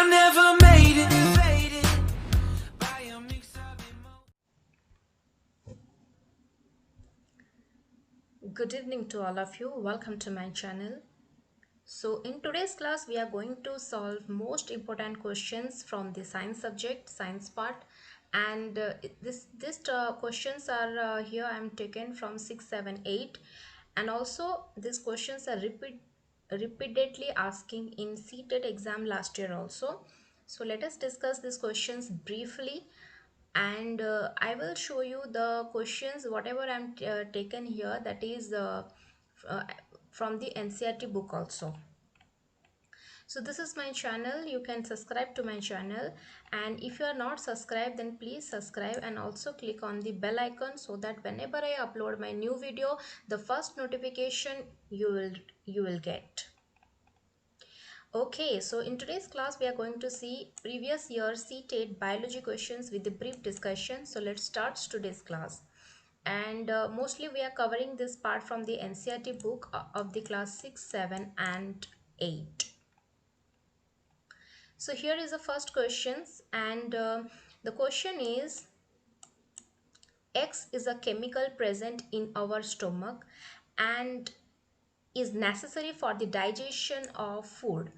I never made it. Faded by a mix of emotions. Good evening to all of you. Welcome to my channel. So in today's class we are going to solve most important questions from the science subject, science part, and this questions are here I am taken from 6, 7, 8, and also these questions are repeatedly asking in CTET exam last year also. So let us discuss these questions briefly, and I will show you the questions whatever I'm taken here, that is uh, from the NCERT book also. So this is my channel. You can subscribe to my channel, and if you are not subscribed then please subscribe and also click on the bell icon so that whenever I upload my new video, the first notification you will get. Okay, so in today's class we are going to see previous year CTET biology questions with a brief discussion. So let's start today's class. And mostly we are covering this part from the NCERT book of the class 6, 7 and 8. So here is the first questions, and the question is, X is a chemical present in our stomach and is necessary for the digestion of food.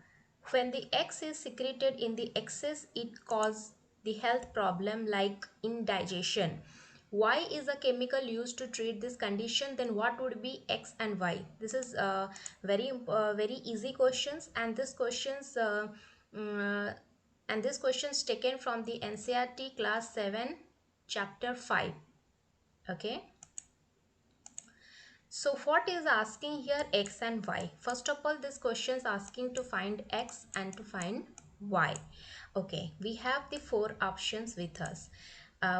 When the X is secreted in the excess, it causes the health problem like indigestion. Y is a chemical used to treat this condition. Then what would be X and Y? This is very easy questions, and this questions mm, and this questions taken from the NCERT class 7 chapter 5. Okay. So what is asking here, X and Y? First of all, this question is asking to find X and to find Y. Okay, we have the four options with us.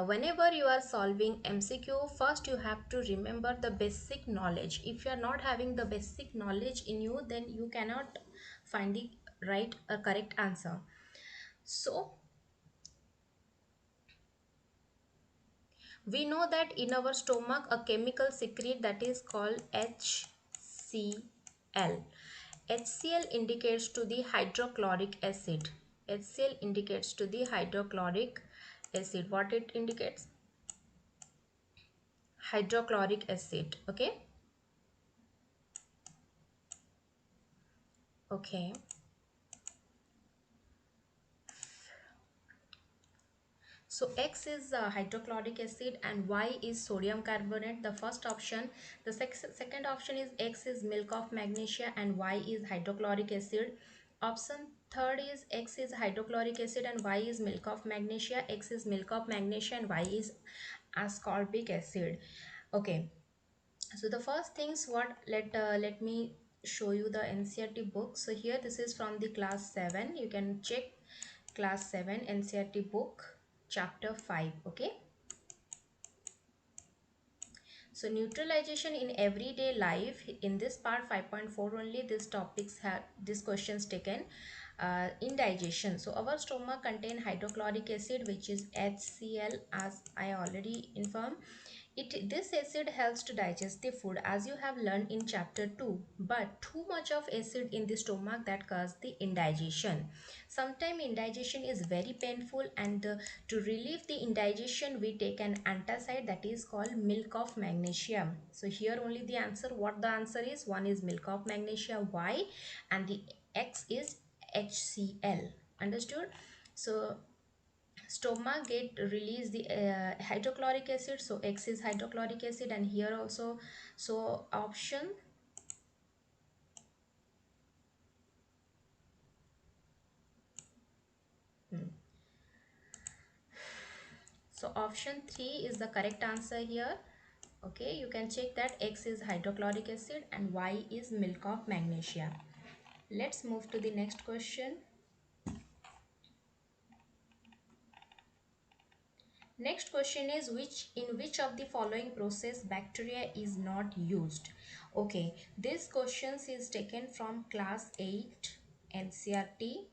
Whenever you are solving MCQ, first you have to remember the basic knowledge. If you are not having the basic knowledge in you, then you cannot find the right or correct answer. So we know that in our stomach a chemical secrete that is called HCl. HCl indicates to the hydrochloric acid. HCl indicates to the hydrochloric acid. What it indicates? Hydrochloric acid. Okay. Okay. So X is hydrochloric acid and Y is sodium carbonate, the first option. The second option is X is milk of magnesia and Y is hydrochloric acid. Option third is X is hydrochloric acid and Y is milk of magnesia. X is milk of magnesia and Y is ascorbic acid. Okay. So the first things what let me show you the NCERT book. So here this is from the class 7. You can check class 7 NCERT book chapter 5. Okay. So neutralization in everyday life, in this part 5.4 only these topics have these questions taken. Indigestion. So our stomach contain hydrochloric acid which is HCl, as I already informed. This acid helps to digest the food as you have learned in chapter 2, but too much of acid in the stomach that causes the indigestion. Sometimes indigestion is very painful, and to relieve the indigestion we take an antacid that is called milk of magnesia. So here only the answer, what the answer is, one is milk of magnesia Y and the X is HCl. Understood? So stomach get release the hydrochloric acid, so X is hydrochloric acid, and here also, so option so option 3 is the correct answer here. Okay, you can check that X is hydrochloric acid and Y is milk of magnesia. Let's move to the next question. Next question is, which of the following process bacteria is not used? Okay, this questions is taken from class 8 NCERT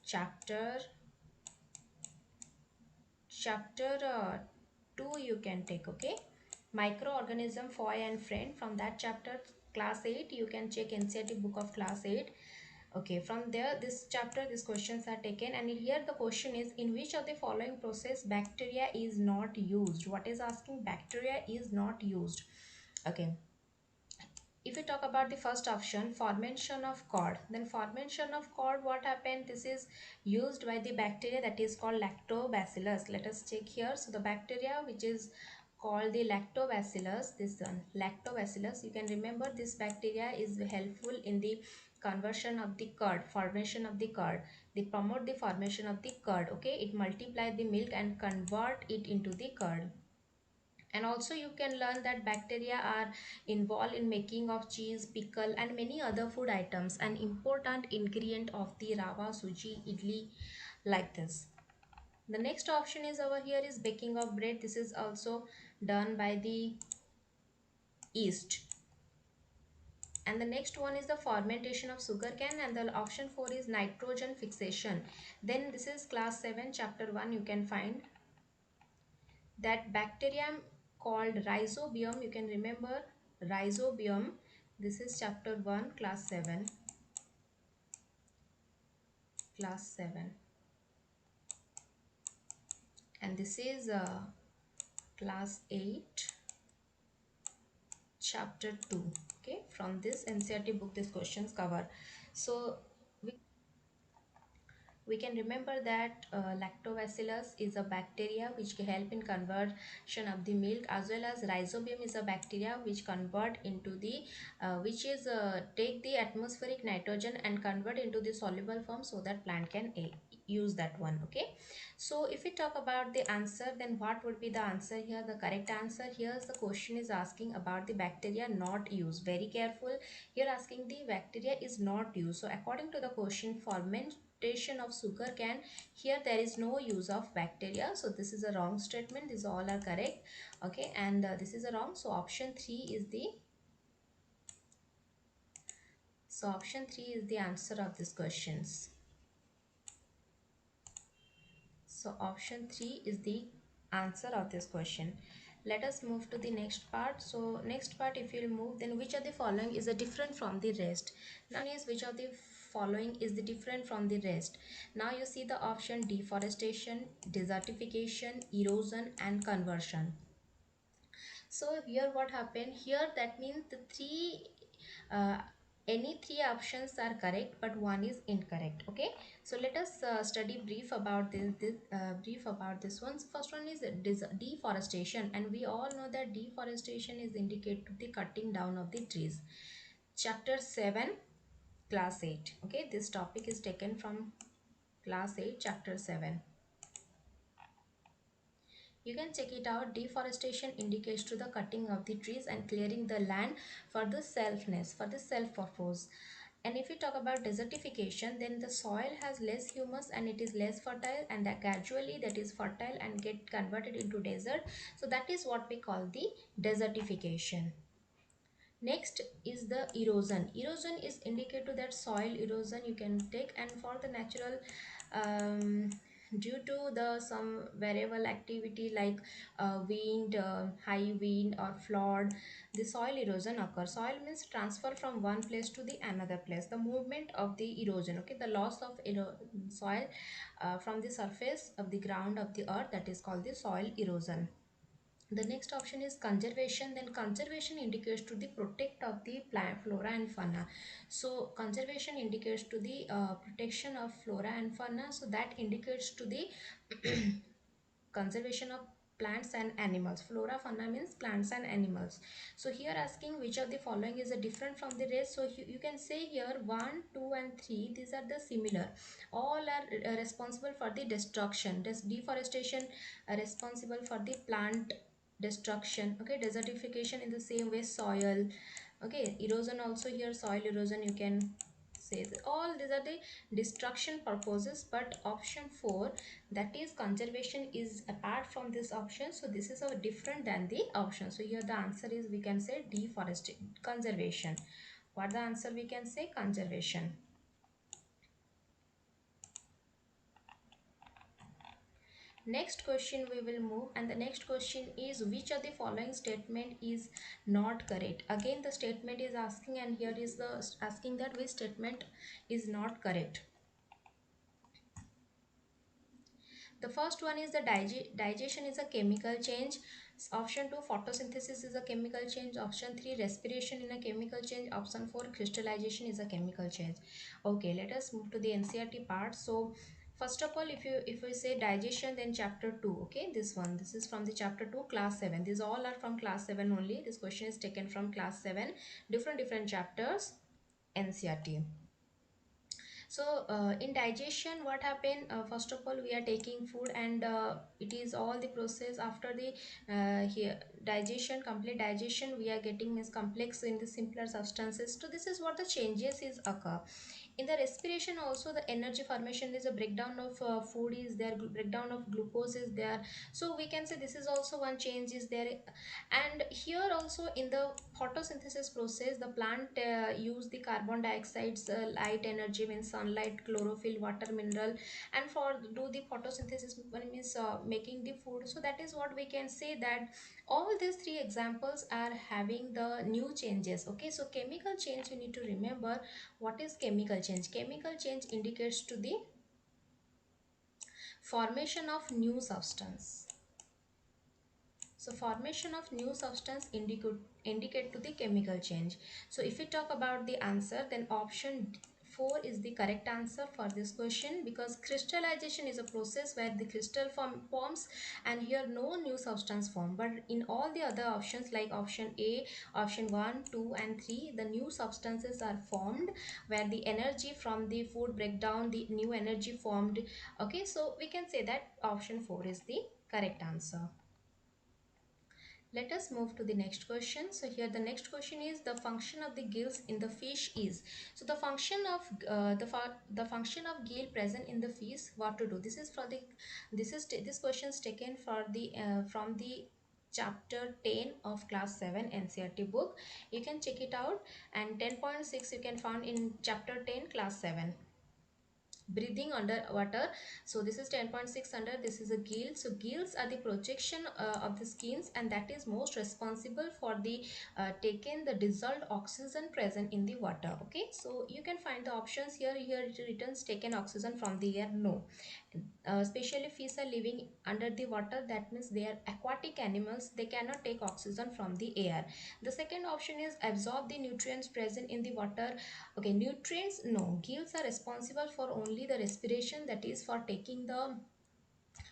chapter chapter 2 you can take. Okay, microorganism, foy and friend, from that chapter class 8 you can check NCERT book of class 8. Okay, from there, this chapter, these questions are taken, and here the question is, in which of the following process bacteria is not used? What is asking? Bacteria is not used. Okay, if we talk about the first option, formation of cord, then formation of cord, what happened? This is used by the bacteria that is called lactobacillus. Let us check here. So the bacteria which is called the lactobacillus, this one, lactobacillus, you can remember this bacteria is helpful in the conversion of the curd, formation of the curd. They promote the formation of the curd. Okay, it multiply the milk and convert it into the curd. And also you can learn that bacteria are involved in making of cheese, pickle and many other food items, an important ingredient of the rava, suji, idli, like this. The next option is over here is baking of bread. This is also done by the yeast. And the next one is the fermentation of sugar cane, and the option 4 is nitrogen fixation. Then this is class 7 chapter 1, you can find that bacterium called rhizobium, you can remember rhizobium. This is chapter 1 class 7, class 7, and this is class 8 chapter 2. Okay, from this NCERT book these questions cover. So we can remember that lactobacillus is a bacteria which can help in conversion of the milk, as well as rhizobium is a bacteria which convert into the which is take the atmospheric nitrogen and convert into the soluble form so that plant can use that one. Okay, so if we talk about the answer, then what would be the answer here? The correct answer here is, the question is asking about the bacteria not used. Very careful, here asking the bacteria is not used. So according to the question, fermentation of sugar cane, here there is no use of bacteria, so this is a wrong statement. These all are correct. Okay, and this is a wrong, so option 3 is the answer of these questions. So option 3 is the answer of this question. Let us move to the next part. So next part, if you move, then which of the following is a different from the rest? Now is which of the following is the different from the rest? Now you see the option deforestation, desertification, erosion and conversion. So here what happened here, that means the three uh, any three options are correct but one is incorrect. Okay, so let us study brief about this one. So first one is deforestation, and we all know that deforestation is indicated to the cutting down of the trees. Chapter 7 class 8. Okay, this topic is taken from class 8 chapter 7. You can check it out. Deforestation indicates to the cutting of the trees and clearing the land for the self purpose. And if we talk about desertification, then the soil has less humus and it is less fertile, and that gradually that is fertile and get converted into desert. So that is what we call the desertification. Next is the erosion. Erosion is indicated to that soil erosion you can take, and for the natural due to the some variable activity like wind, high wind or flood, the soil erosion occurs. Soil means transfer from one place to the another place, the movement of the erosion. Okay, the loss of soil from the surface of the ground of the earth, that is called the soil erosion. The next option is conservation. Then conservation indicates to the protect of the plant flora and fauna. So conservation indicates to the protection of flora and fauna, so that indicates to the conservation of plants and animals. Flora fauna means plants and animals. So here asking which of the following is a different from the rest. So you can say here 1, 2 and 3, these are the similar. All are responsible for the destruction. Deforestation responsible for the plant destruction. Okay, desertification in the same way soil. Okay, erosion also here soil erosion, you can say all these are the destruction purposes. But option 4, that is conservation, is apart from this option, so this is a different than the option. So here the answer is, we can say deforestation, conservation. What the answer we can say? Conservation. Next question we will move, and the next question is which of the following statement is not correct. Again the statement is asking, and here is the asking that which statement is not correct. The first one is the digestion is a chemical change. Option 2, photosynthesis is a chemical change. Option 3, respiration in a chemical change. Option 4, crystallization is a chemical change. Okay, let us move to the NCERT part. So first of all, if we say digestion, then chapter 2. Okay, this is from the chapter 2, class 7. These all are from class 7 only. This question is taken from class 7, different chapters, NCERT. So in digestion what happened, first of all we are taking food, and it is all the process after the here digestion, complete digestion, we are getting means complex in the simpler substances. So this is what the changes is occur. In the respiration also, the energy formation is a breakdown of food is there, breakdown of glucose is there. So we can say this is also one change is there. And here also in the photosynthesis process, the plant use the carbon dioxide's light energy, means sunlight, chlorophyll, water, mineral, and for do the photosynthesis means making the food. So that is what we can say, that all these three examples are having the new changes. Okay, so chemical change, you need to remember what is chemical change. Chemical change indicates to the formation of new substance. So formation of new substance indicate to the chemical change. So if we talk about the answer, then option 4 is the correct answer for this question, because crystallization is a process where the crystal forms, and here no new substance form. But in all the other options like option A, option 1, 2 and 3, the new substances are formed where the energy from the food breakdown, the new energy formed. Okay, so we can say that option 4 is the correct answer. Let us move to the next question. So here the next question is the function of the gills in the fish is. So the function of the function of gill present in the fish, what to do. This is for the this question is taken for the from the chapter 10 of class 7 NCERT book. You can check it out, and 10.6 you can find in chapter 10 class 7, breathing underwater. So this is 10.6 under, this is a gill. So gills are the projection of the skins, and that is most responsible for the taking the dissolved oxygen present in the water. Okay, so you can find the options here. Here it returns taken oxygen from the air, no. Especially fish are living under the water, that means they are aquatic animals, they cannot take oxygen from the air. The second option is absorb the nutrients present in the water. Okay, nutrients, no. Gills are responsible for only the respiration, that is for taking the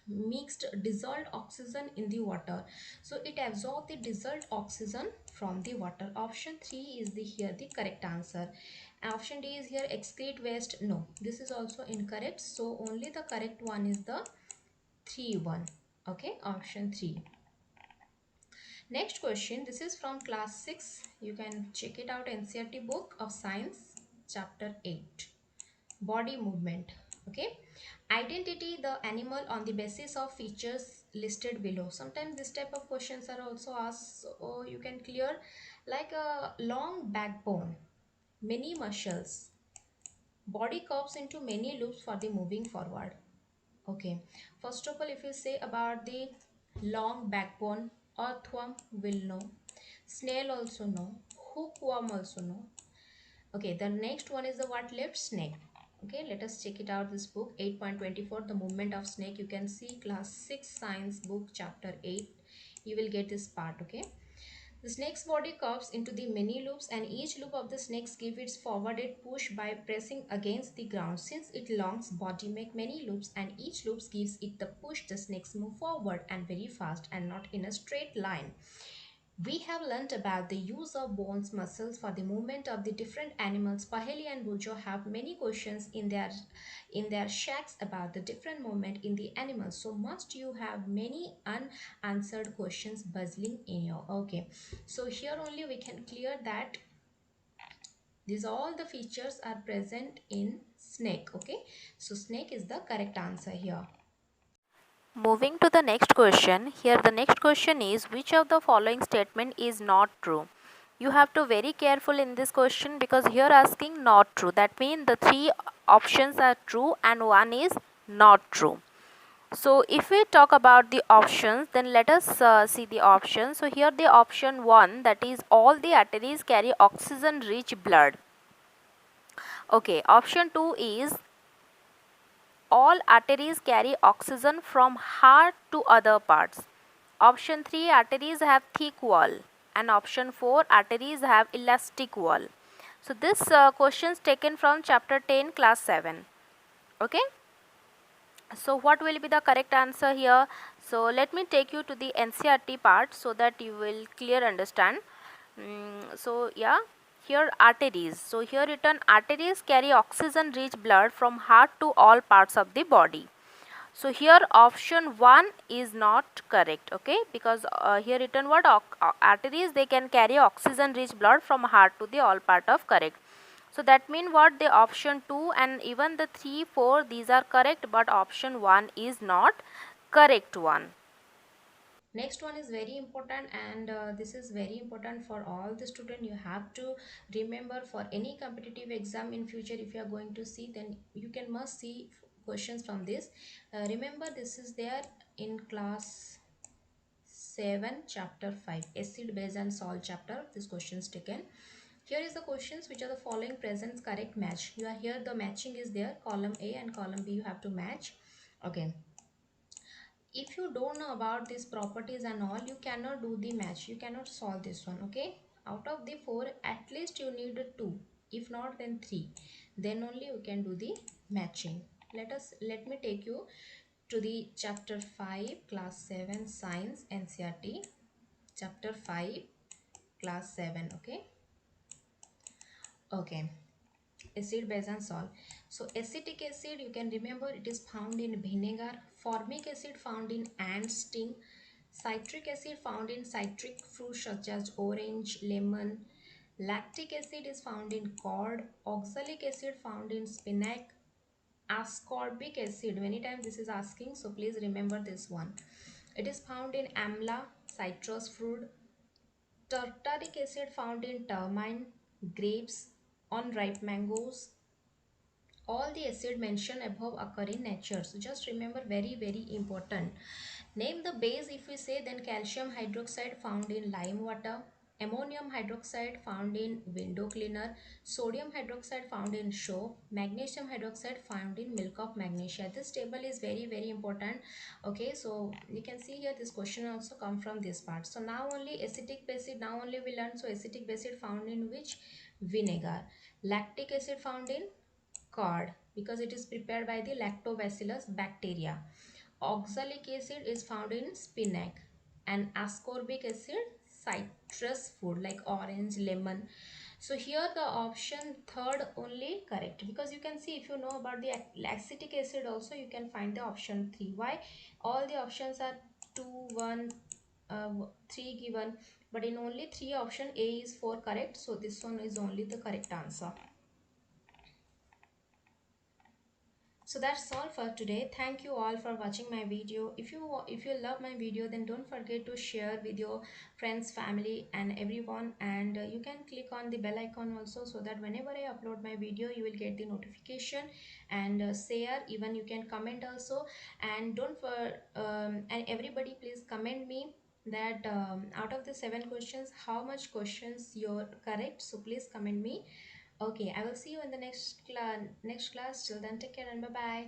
mixed dissolved oxygen in the water. So it absorbs the dissolved oxygen from the water. Option 3 is the here the correct answer. Option D is here excrete waste, no. This is also incorrect. So only the correct one is the 3 one. Okay, option 3. Next question, this is from class 6. You can check it out, NCERT book of science, chapter 8, body movement. Okay, identity the animal on the basis of features listed below. Sometimes this type of questions are also asked, so you can clear, like a long backbone, many muscles, body curves into many loops for the moving forward. Okay, first of all if you say about the long backbone, earthworm will know, snail also know, hookworm also know. Okay, the next one is the what left, snake. Okay, let us check it out, this book 8.24, the movement of snake. You can see class 6 science book chapter 8, you will get this part. Okay, the snake's body curves into the many loops, and each loop of the snakes give its forwarded push by pressing against the ground. Since its long body make many loops and each loop gives it the push, the snakes move forward and very fast and not in a straight line. We have learnt about the use of bones muscles for the movement of the different animals. Paheli and Bujo have many questions in their shacks about the different movement in the animals. So must you have many unanswered questions buzzing in your. Okay, so here only we can clear that these all the features are present in snake. Okay, so snake is the correct answer here. Moving to the next question, here the next question is which of the following statement is not true? You have to very careful in this question because here asking not true. That means the three options are true and one is not true. So if we talk about the options, then let us see the options. So here the option 1, that is all the arteries carry oxygen rich blood. Okay, option 2 is all arteries carry oxygen from heart to other parts. Option 3, arteries have thick wall, and option 4, arteries have elastic wall. So this questions taken from chapter 10 class 7. Okay, so what will be the correct answer here? So let me take you to the NCERT part so that you will clear understand. So yeah, here arteries. So here written, arteries carry oxygen rich blood from heart to all parts of the body. So here option 1 is not correct, okay, because here written what, arteries they can carry oxygen rich blood from heart to the all part of, correct. So that means what, the option 2 and even the 3, 4, these are correct, but option 1 is not correct one. Next one is very important, and this is very important for all the student. You have to remember for any competitive exam in future, if you are going to see, then you can must see questions from this. Remember, this is there in class 7 chapter 5 acid base and salt chapter. This questions taken. Here is the questions, which are the following presents correct match. You are here, the matching is there, column A and column B you have to match. Okay, if you don't know about these properties and all, you cannot do the match, you cannot solve this one. Okay, out of the 4, at least you need 2, if not then 3, then only you can do the matching. Let me take you to the chapter 5 class 7 science NCERT, chapter 5 class 7. Okay, acid base and salt. So acetic acid, you can remember, it is found in vinegar. Formic acid found in ant sting. Citric acid found in citric fruits such as orange, lemon. Lactic acid is found in curd. Oxalic acid found in spinach. Ascorbic acid, many times this is asking, so please remember this one, it is found in amla, citrus fruit. Tartaric acid found in tamarind, grapes, on ripe mangoes. All the acid mentioned above occur in nature, so just remember, very important. Name the base. If we say, then calcium hydroxide found in lime water, ammonium hydroxide found in window cleaner, sodium hydroxide found in soap, magnesium hydroxide found in milk of magnesia. This table is very important. Okay, so you can see here, this question also come from this part. So now only acetic acid, now only we learn. So acetic acid found in which? Vinegar. Lactic acid found in curd, because it is prepared by the lactobacillus bacteria. Oxalic acid is found in spinach, and ascorbic acid citrus food like orange, lemon. So here the option third only correct, because you can see, if you know about the acetic acid also, you can find the option 3. Why all the options are 2, 1, 3 given, but in only 3 option A is 4 correct, so this one is only the correct answer. So that's all for today. Thank you all for watching my video. If you love my video, then don't forget to share with your friends, family and everyone, and you can click on the bell icon also, so that whenever I upload my video, you will get the notification. And share, even you can comment also. And don't for and everybody, please comment me that out of the 7 questions, how much questions you're correct. So please comment me. Okay, I will see you in the next class. Till then, take care and bye bye.